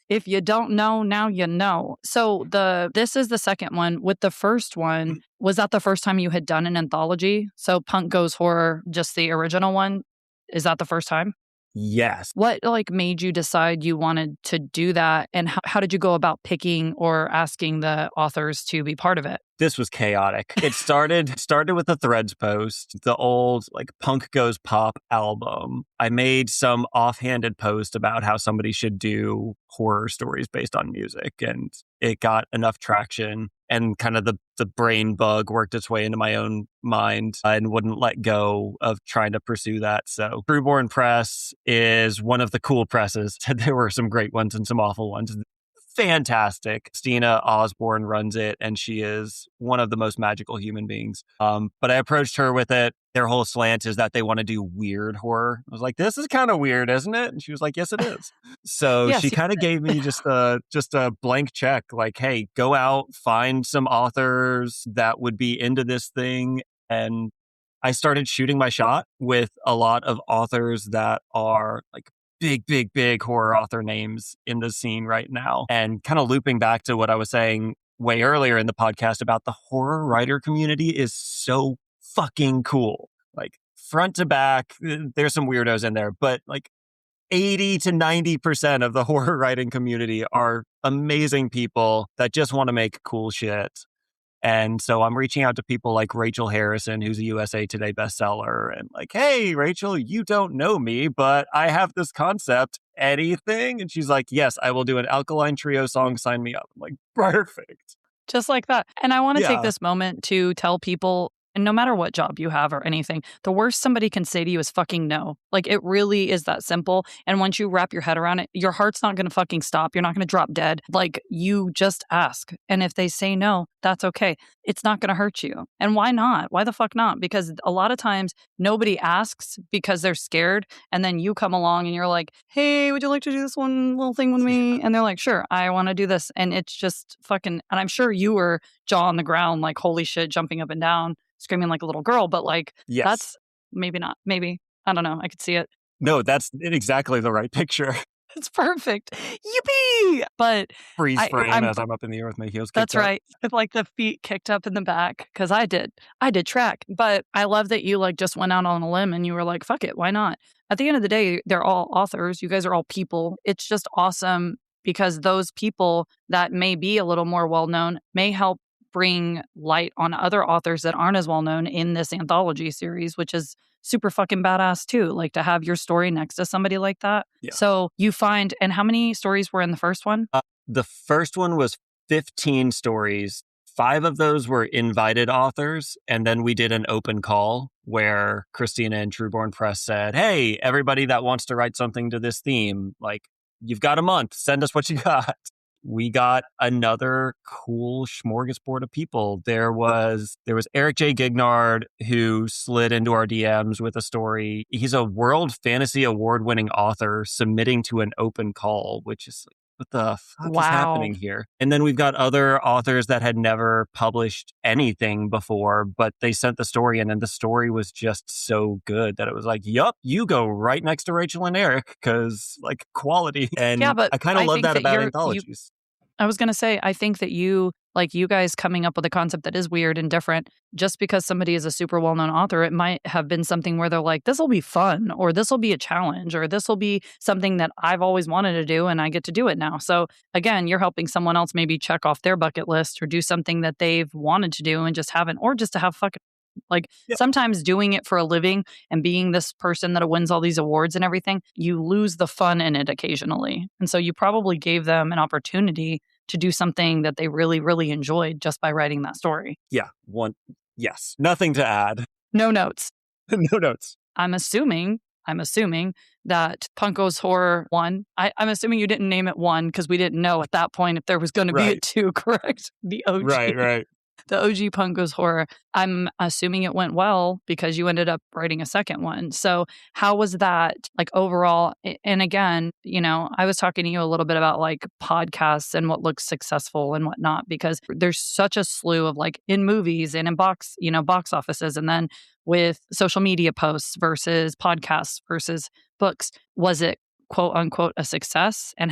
If you don't know, now you know. So this is the second one. With the first one, was that the first time you had done an anthology? So Punk Goes Horror, just the original one, is that the first time? Yes. What made you decide you wanted to do that? And how did you go about picking or asking the authors to be part of it? This was chaotic. It started with a Threads post, the old Punk Goes Pop album. I made some offhanded post about how somebody should do horror stories based on music, and it got enough traction. And kind of the brain bug worked its way into my own mind and wouldn't let go of trying to pursue that. So Trueborn Press is one of the cool presses. There were some great ones and some awful ones. Fantastic. Stina Osborne runs it, and she is one of the most magical human beings. But I approached her with it. Their whole slant is that they want to do weird horror. I was like, this is kind of weird, isn't it? And she was like, yes, it is. So she kind of gave me just a blank check. Like, hey, go out, find some authors that would be into this thing. And I started shooting my shot with a lot of authors that are big horror author names in the scene right now. And kind of looping back to what I was saying way earlier in the podcast about the horror writer community is so fucking cool. Front to back, there's some weirdos in there, but 80 to 90% of the horror writing community are amazing people that just want to make cool shit. And so I'm reaching out to people like Rachel Harrison, who's a USA Today bestseller, and hey, Rachel, you don't know me, but I have this concept. Anything? And she's like, yes, I will do an Alkaline Trio song. Sign me up. I'm like, perfect. Just like that. And I want to take this moment to tell people, and no matter what job you have or anything, the worst somebody can say to you is fucking no. It really is that simple. And once you wrap your head around it, your heart's not going to fucking stop. You're not going to drop dead. You just ask. And if they say no, that's okay. It's not going to hurt you. And why not? Why the fuck not? Because a lot of times nobody asks because they're scared. And then you come along and you're like, hey, would you like to do this one little thing with me? And they're like, sure, I want to do this. And it's just fucking, and I'm sure you were jaw on the ground, holy shit, jumping up and down, screaming like a little girl, but yes. That's maybe not. Maybe. I don't know. I could see it. No, that's exactly the right picture. It's perfect. Yippee! But freeze frame as I'm up in the air with my heels kicked That's up. right. With the feet kicked up in the back. Because I did track. But I love that you just went out on a limb and you were like, fuck it, why not? At the end of the day, they're all authors. You guys are all people. It's just awesome because those people that may be a little more well-known may help bring light on other authors that aren't as well known in this anthology series, which is super fucking badass too. To have your story next to somebody like that. Yeah. So you find, and how many stories were in the first one? The first one was 15 stories. 5 of those were invited authors. And then we did an open call where Christina and Trueborn Press said, hey, everybody that wants to write something to this theme, you've got a month, send us what you got. We got another cool smorgasbord of people. There was Eric J. Gignard, who slid into our DMs with a story. He's a World Fantasy Award-winning author submitting to an open call, which is what the fuck is happening here? And then we've got other authors that had never published anything before, but they sent the story in, and the story was just so good that it was yup, you go right next to Rachel and Eric, because quality. And yeah, but I kind of love that about anthologies. I was going to say, I think that you guys coming up with a concept that is weird and different, just because somebody is a super well-known author, it might have been something where they're like, this will be fun, or this will be a challenge, or this will be something that I've always wanted to do and I get to do it now. So again, you're helping someone else maybe check off their bucket list or do something that they've wanted to do and just haven't, or just to have fucking Like sometimes doing it for a living and being this person that wins all these awards and everything, you lose the fun in it occasionally. And so you probably gave them an opportunity to do something that they really, really enjoyed just by writing that story. Yeah. Yes. Nothing to add. No notes. No notes. I'm assuming that Punk Goes Horror 1. I'm assuming you didn't name it 1 because we didn't know at that point if there was going to be a 2, correct? The OG. Right. The OG Punk Goes Horror. I'm assuming it went well because you ended up writing a second one. So how was that like overall? And again, I was talking to you a little bit about like podcasts and what looks successful and whatnot, because there's such a slew of like in movies and in box offices, and then with social media posts versus podcasts versus books. Was it quote unquote a success? And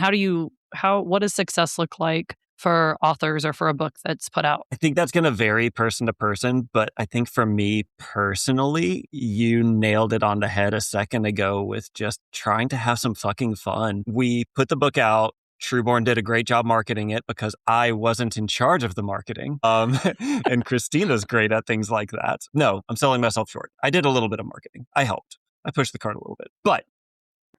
what does success look like for authors or for a book that's put out? I think that's going to vary person to person, but I think for me personally, you nailed it on the head a second ago with just trying to have some fucking fun. We put the book out. Trueborn did a great job marketing it because I wasn't in charge of the marketing. And Christina's great at things like that. No, I'm selling myself short. I did a little bit of marketing. I helped. I pushed the cart a little bit, but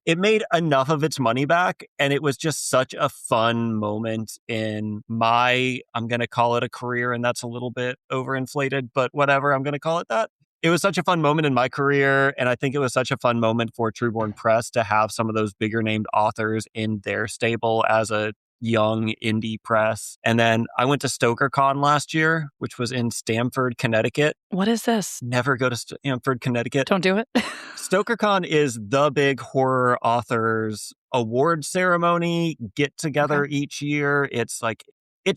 it made enough of its money back. And it was just such a fun moment in I'm going to call it a career, and that's a little bit overinflated, but whatever, I'm going to call it that. It was such a fun moment in my career. And I think it was such a fun moment for Trueborn Press to have some of those bigger named authors in their stable as a young indie press. And then I went to StokerCon last year, which was in Stamford, Connecticut. What is this? Never go to Stamford, Connecticut. Don't do it. StokerCon is the big horror authors award ceremony get together each year. It's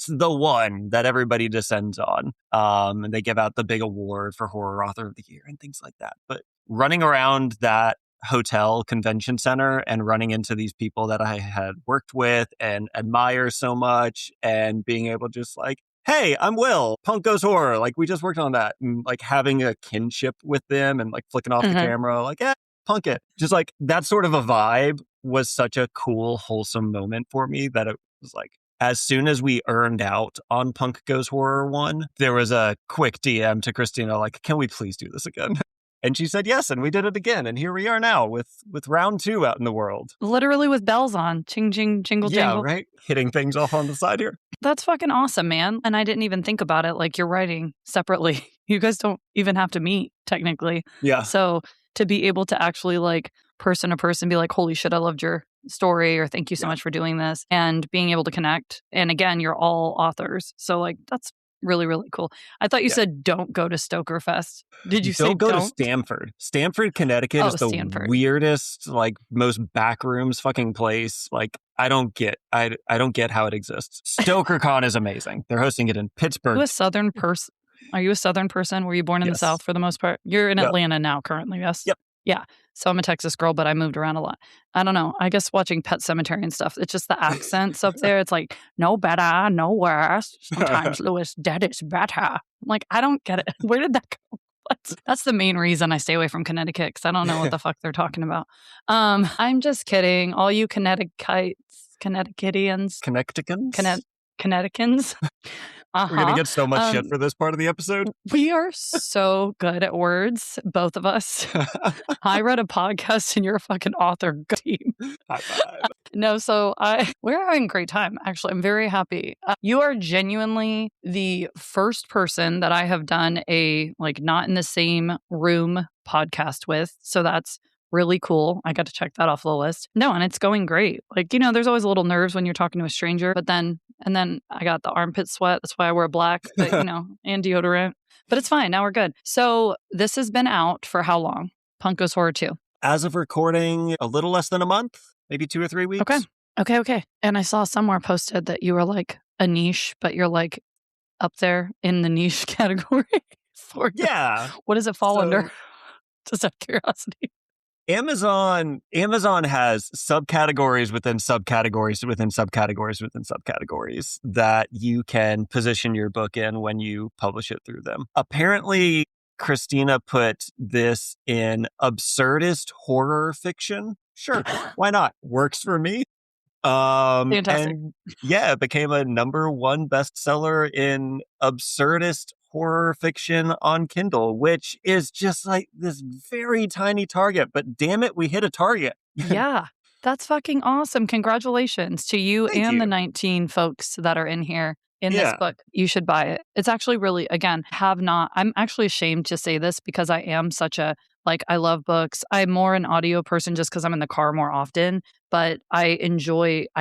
the one that everybody descends on. And they give out the big award for horror author of the year and things like that. But running around that hotel convention center and running into these people that I had worked with and admire so much, and being able to just like, hey, I'm Will, Punk Goes Horror. Like, we just worked on that, and like having a kinship with them and like flicking off the camera, like, punk it. Just like that sort of a vibe was such a cool, wholesome moment for me that it was like, as soon as we earned out on Punk Goes Horror 1, there was a quick DM to Christina, like, can we please do this again? And she said yes, and we did it again. And here we are now with round 2 out in the world. Literally with bells on. Ching, ching, jingle, jingle. Yeah, right? Hitting things off on the side here. That's fucking awesome, man. And I didn't even think about it like you're writing separately. You guys don't even have to meet, technically. Yeah. So to be able to actually like person to person be like, holy shit, I loved your story, or thank you so much for doing this, and being able to connect. And again, you're all authors. So like that's really, really cool. I thought you said don't go to Stokerfest. Did you say don't? Go to Stamford. Stamford, Connecticut is the weirdest, like most backrooms fucking place. Like I don't get how it exists. StokerCon is amazing. They're hosting it in Pittsburgh. Are you a Southern person? Are you a Southern person? Were you born in the South for the most part? You're in Atlanta now currently, yes? Yep. Yeah. So I'm a Texas girl, but I moved around a lot. I don't know. I guess watching Pet Sematary and stuff, it's just the accents up there. It's like, no better, no worse. Sometimes Louis, dead is better. I'm like, I don't get it. Where did that go? That's the main reason I stay away from Connecticut, because I don't know what the fuck they're talking about. I'm just kidding. All you Connecticutians. Connecticans? Connecticans. We're going to get so much shit for this part of the episode. We are so good at words, both of us. I read a podcast and you're a fucking author. Team. High five. No, so we're having a great time. Actually, I'm very happy. You are genuinely the first person that I have done a like not in the same room podcast with. So that's really cool. I got to check that off the list. No, and it's going great. Like, there's always a little nerves when you're talking to a stranger, but then I got the armpit sweat. That's why I wear black, but, and deodorant. But it's fine. Now we're good. So this has been out for how long? Punk Goes Horror 2. As of recording, a little less than a month, maybe 2 or 3 weeks. Okay. And I saw somewhere posted that you were like a niche, but you're like up there in the niche category. What does it fall under? Just out of curiosity. Amazon has subcategories within subcategories within subcategories within subcategories that you can position your book in when you publish it through them. Apparently, Christina put this in absurdist horror fiction. Sure, why not? Works for me. Fantastic. And it became a #1 bestseller in absurdist horror fiction on Kindle, which is just like this very tiny target. But damn it, we hit a target. Yeah. That's fucking awesome. Congratulations to you Thank and the you. 19 folks that are in here in this Yeah. book. You should buy it. It's actually really, again, I'm actually ashamed to say this because I am such a, like, I love books. I'm more an audio person just because I'm in the car more often, but I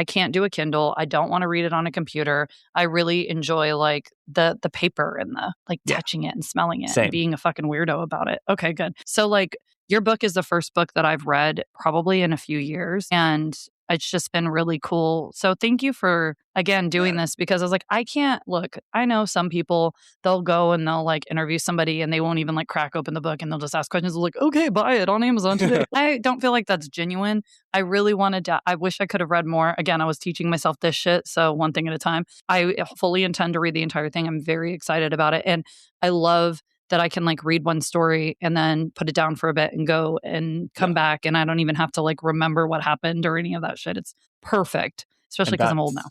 can't do a Kindle. I don't want to read it on a computer. I really enjoy like the paper and the like Yeah. touching it and smelling it and Same. being a fucking weirdo about it. Okay, good. So like, your book is the first book that I've read probably in a few years, and it's just been really cool. So thank you for, again, doing this because I was like, I can't look. I know some people, they'll go and they'll like interview somebody and they won't even like crack open the book and they'll just ask questions like, okay, buy it on Amazon today. I don't feel like that's genuine. I really wanted to, I wish I could have read more. Again, I was teaching myself this shit. So one thing at a time. I fully intend to read the entire thing. I'm very excited about it. And I love that I can like read one story and then put it down for a bit and go and come back. And I don't even have to like remember what happened or any of that shit. It's perfect, especially because I'm old now.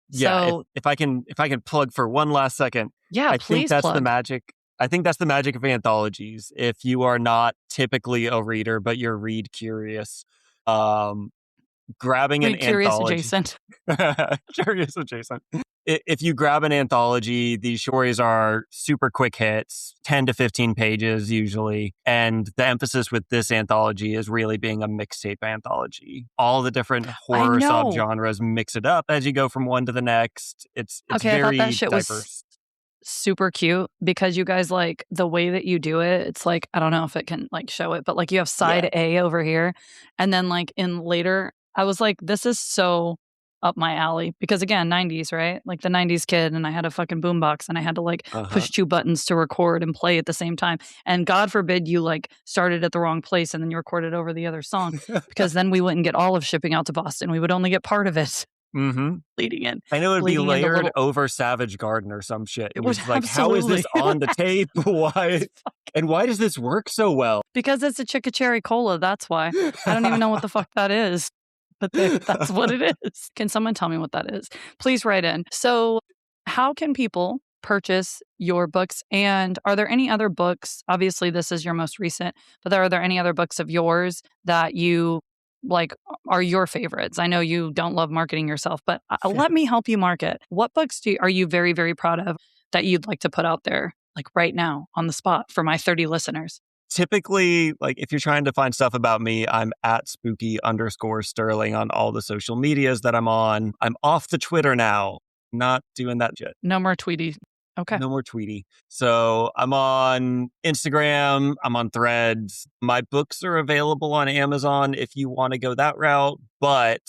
Yeah. So, if I can plug for one last second, yeah, I please think that's plug. the magic. I think that's the magic of anthologies. If you are not typically a reader, but you're read curious, grabbing an Read curious anthology. adjacent. Curious adjacent. If you grab an anthology, these stories are super quick hits, 10 to 15 pages usually. And the emphasis with this anthology is really being a mixtape anthology. All the different horror subgenres mix it up as you go from one to the next. It's Okay, I very thought that shit diverse. was super cute because you guys like the way that you do it. It's like, I don't know if it can like show it, but like you have side A over here. And then like in later, I was like, this is so up my alley because again, 90s, right? Like the 90s kid and I had a fucking boombox and I had to like push two buttons to record and play at the same time. And God forbid you like started at the wrong place and then you recorded over the other song because then we wouldn't get all of shipping out to Boston. We would only get part of it. Bleeding in. I know it'd be layered over Savage Garden or some shit. It was like, how is this on the tape? Why? And why does this work so well? Because it's a Chicka Cherry Cola. That's why. I don't even know what the fuck that is. But that's what it is. Can someone tell me what that is? Please write in. So how can people purchase your books? And are there any other books? Obviously, this is your most recent, but are there any other books of yours that you like are your favorites? I know you don't love marketing yourself, but let me help you market. What books are you very, very proud of that you'd like to put out there, like right now on the spot for my 30 listeners? Typically, like if you're trying to find stuff about me, I'm at spooky_Sterling on all the social medias that I'm on. I'm off the Twitter now. Not doing that yet. No more Tweety. Okay. No more Tweety. So I'm on Instagram. I'm on Threads. My books are available on Amazon if you want to go that route. But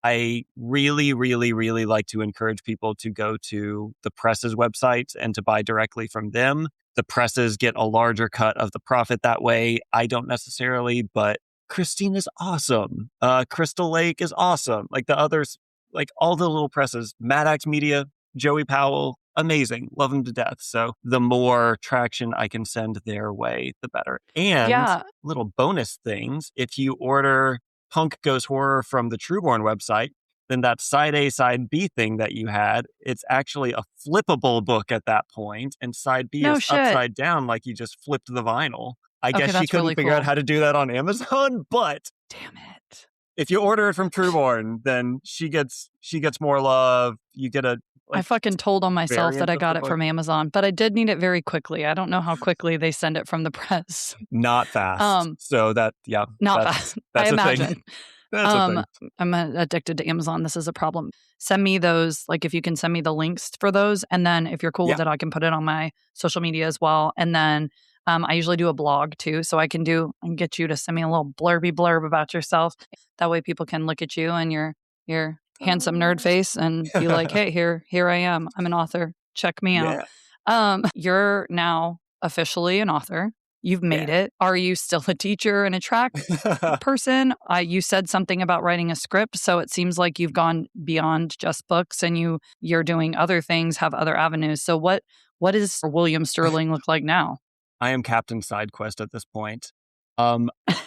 I really, really, really like to encourage people to go to the press's website and to buy directly from them. The presses get a larger cut of the profit that way. I don't necessarily, but Christine is awesome. Crystal Lake is awesome. Like the others, like all the little presses, Maddox Media, Joey Powell, amazing. Love them to death. So the more traction I can send their way, the better. And little bonus things, if you order Punk Goes Horror from the Trueborn website, then that side A, side B thing that you had, it's actually a flippable book at that point, and side B is upside down like you just flipped the vinyl. I guess she couldn't figure out how to do that on Amazon, but damn it. If you order it from Trueborn, then she gets more love. You get a I fucking told on myself that I got it from Amazon, but I did need it very quickly. I don't know how quickly they send it from the press. Not fast. So that, not fast. I imagine. That's a thing. I'm addicted to Amazon. This is a problem. Send me those, like if you can send me the links for those. And then if you're cool with it, I can put it on my social media as well. And then I usually do a blog too. So I can get you to send me a little blurb about yourself. That way people can look at you and your handsome nerd face and be like, hey, here I am. I'm an author. Check me out. You're now officially an author. You've made it. Are you still a teacher and a track person? You said something about writing a script, so it seems like you've gone beyond just books and you're doing other things, have other avenues. So what does William Sterling look like now? I am Captain SideQuest at this point.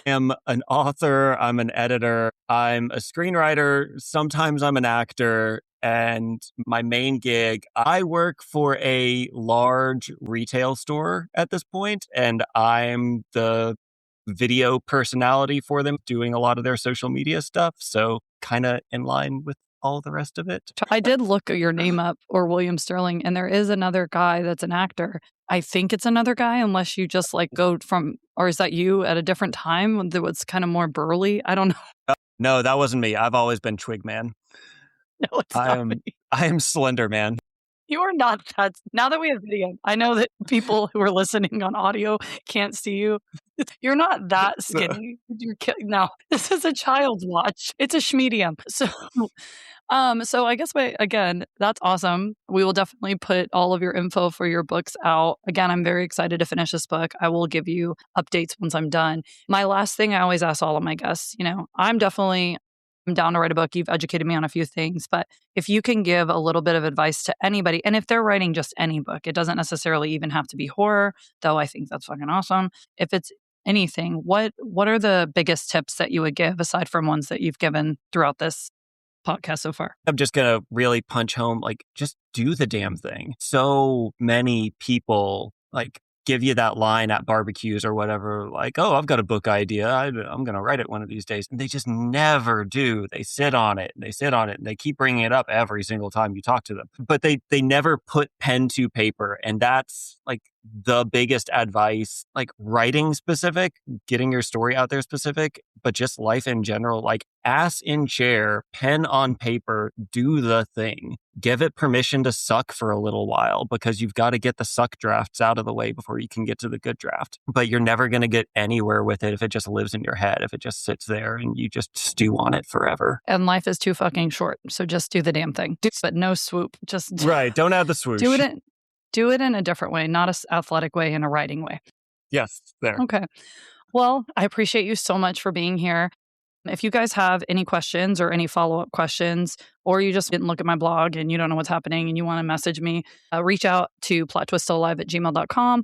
am an author, I'm an editor, I'm a screenwriter, sometimes I'm an actor, and my main gig, I work for a large retail store at this point, and I'm the video personality for them, doing a lot of their social media stuff. So kind of in line with all the rest of it. I did look your name up, or William Sterling, and there is another guy that's an actor. I think it's another guy, unless you just like go from, or is that you at a different time that was kind of more burly? I don't know. No, that wasn't me. I've always been Twig Man. No, it's not me. I am Slender Man. You are not that. Now that we have video, I know that people who are listening on audio can't see you. You're not that skinny. No, this is a child's watch. It's a schmedium. So I guess again, that's awesome. We will definitely put all of your info for your books out. Again, I'm very excited to finish this book. I will give you updates once I'm done. My last thing I always ask all of my guests, I'm down to write a book. You've educated me on a few things, but if you can give a little bit of advice to anybody, and if they're writing just any book, it doesn't necessarily even have to be horror, though I think that's fucking awesome. If it's anything, what are the biggest tips that you would give aside from ones that you've given throughout this podcast so far? I'm just going to really punch home, like, just do the damn thing. So many people give you that line at barbecues or whatever, like, oh, I've got a book idea. I'm going to write it one of these days. And they just never do. They sit on it and they sit on it and they keep bringing it up every single time you talk to them. But they never put pen to paper. And that's like the biggest advice, like writing specific, getting your story out there specific, but just life in general, like ass in chair, pen on paper, do the thing. Give it permission to suck for a little while because you've got to get the suck drafts out of the way before you can get to the good draft. But you're never going to get anywhere with it if it just lives in your head, if it just sits there and you just stew on it forever. And life is too fucking short. So just do the damn thing. But no swoop. Just right. Don't add the swoosh. Do it in a different way, not an athletic way, in a writing way. Yes, there. Okay. Well, I appreciate you so much for being here. If you guys have any questions or any follow-up questions, or you just didn't look at my blog and you don't know what's happening and you want to message me, reach out to plottwiststillalive@gmail.com,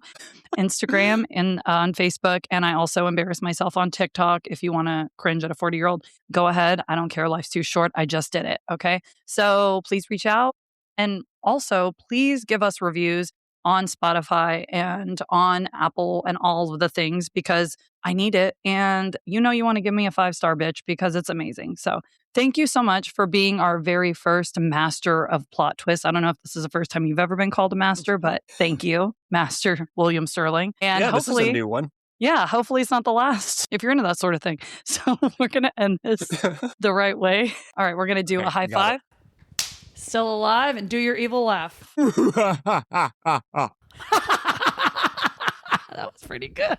Instagram, and on Facebook. And I also embarrass myself on TikTok. If you want to cringe at a 40-year-old, go ahead. I don't care. Life's too short. I just did it. Okay. So please reach out. And also, please give us reviews on Spotify and on Apple and all of the things because I need it. And you want to give me a 5-star bitch because it's amazing. So thank you so much for being our very first master of plot twists. I don't know if this is the first time you've ever been called a master, but thank you, Master William Sterling. And yeah, hopefully, this is a new one. Yeah, hopefully it's not the last if you're into that sort of thing. So we're going to end this the right way. All right, we're going to do a high five. Still alive and do your evil laugh. That was pretty good.